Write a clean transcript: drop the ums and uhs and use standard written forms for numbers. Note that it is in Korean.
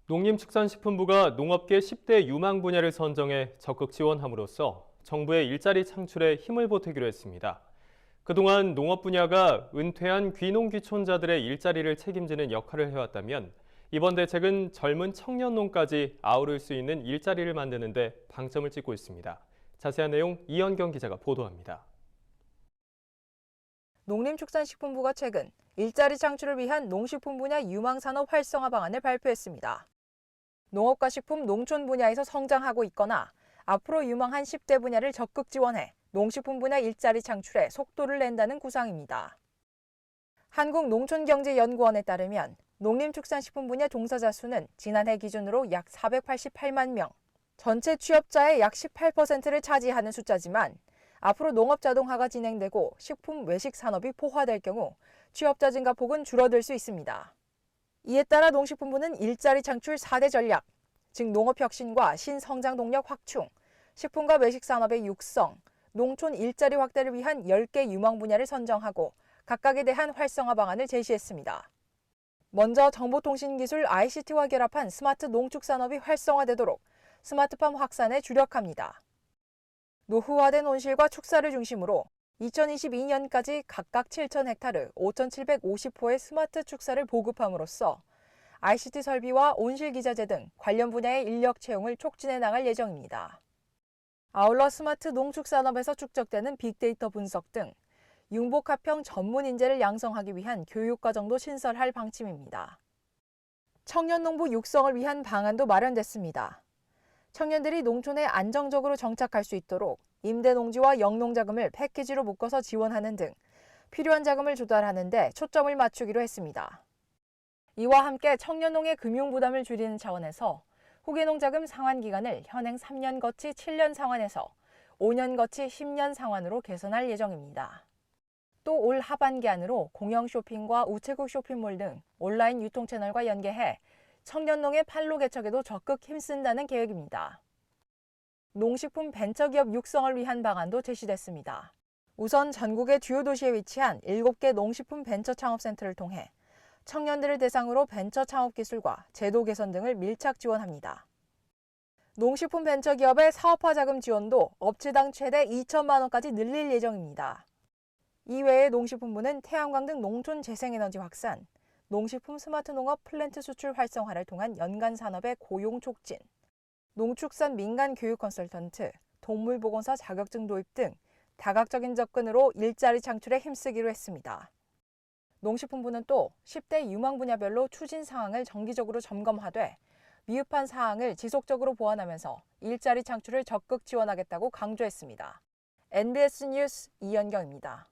농림축산식품부가 농업계 10대 유망 분야를 선정해 적극 지원함으로써 정부의 일자리 창출에 힘을 보태기로 했습니다. 그동안 농업 분야가 은퇴한 귀농귀촌자들의 일자리를 책임지는 역할을 해왔다면 이번 대책은 젊은 청년농까지 아우를 수 있는 일자리를 만드는 데 방점을 찍고 있습니다. 자세한 내용 이현경 기자가 보도합니다. 농림축산식품부가 최근 일자리 창출을 위한 농식품 분야 유망산업 활성화 방안을 발표했습니다. 농업과 식품, 농촌 분야에서 성장하고 있거나 앞으로 유망한 10대 분야를 적극 지원해 농식품 분야 일자리 창출에 속도를 낸다는 구상입니다. 한국농촌경제연구원에 따르면 농림축산식품 분야 종사자 수는 지난해 기준으로 약 488만 명, 전체 취업자의 약 18%를 차지하는 숫자지만 앞으로 농업 자동화가 진행되고 식품 외식 산업이 포화될 경우 취업자 증가폭은 줄어들 수 있습니다. 이에 따라 농식품부는 일자리 창출 4대 전략, 즉 농업 혁신과 신성장 동력 확충, 식품과 외식 산업의 육성, 농촌 일자리 확대를 위한 10개 유망 분야를 선정하고 각각에 대한 활성화 방안을 제시했습니다. 먼저 정보통신기술 ICT와 결합한 스마트 농축산업이 활성화되도록 스마트팜 확산에 주력합니다. 노후화된 온실과 축사를 중심으로 2022년까지 각각 7,000헥타르 5,750호의 스마트 축사를 보급함으로써 ICT 설비와 온실기자재 등 관련 분야의 인력 채용을 촉진해 나갈 예정입니다. 아울러 스마트 농축산업에서 축적되는 빅데이터 분석 등 융복합형 전문 인재를 양성하기 위한 교육과정도 신설할 방침입니다. 청년농부 육성을 위한 방안도 마련됐습니다. 청년들이 농촌에 안정적으로 정착할 수 있도록 임대농지와 영농자금을 패키지로 묶어서 지원하는 등 필요한 자금을 조달하는 데 초점을 맞추기로 했습니다. 이와 함께 청년농의 금융부담을 줄이는 차원에서 후계농자금 상환 기간을 현행 3년 거치 7년 상환에서 5년 거치 10년 상환으로 개선할 예정입니다. 또 올 하반기 안으로 공영 쇼핑과 우체국 쇼핑몰 등 온라인 유통 채널과 연계해 청년농의 판로 개척에도 적극 힘쓴다는 계획입니다. 농식품 벤처기업 육성을 위한 방안도 제시됐습니다. 우선 전국의 주요 도시에 위치한 7개 농식품 벤처 창업센터를 통해 청년들을 대상으로 벤처 창업 기술과 제도 개선 등을 밀착 지원합니다. 농식품 벤처기업의 사업화 자금 지원도 업체당 최대 2천만 원까지 늘릴 예정입니다. 이외에 농식품부는 태양광 등 농촌 재생에너지 확산, 농식품 스마트 농업 플랜트 수출 활성화를 통한 연간 산업의 고용 촉진, 농축산 민간 교육 컨설턴트, 동물보건사 자격증 도입 등 다각적인 접근으로 일자리 창출에 힘쓰기로 했습니다. 농식품부는 또 10대 유망 분야별로 추진 사항을 정기적으로 점검하되 미흡한 사항을 지속적으로 보완하면서 일자리 창출을 적극 지원하겠다고 강조했습니다. NBS 뉴스 이현경입니다.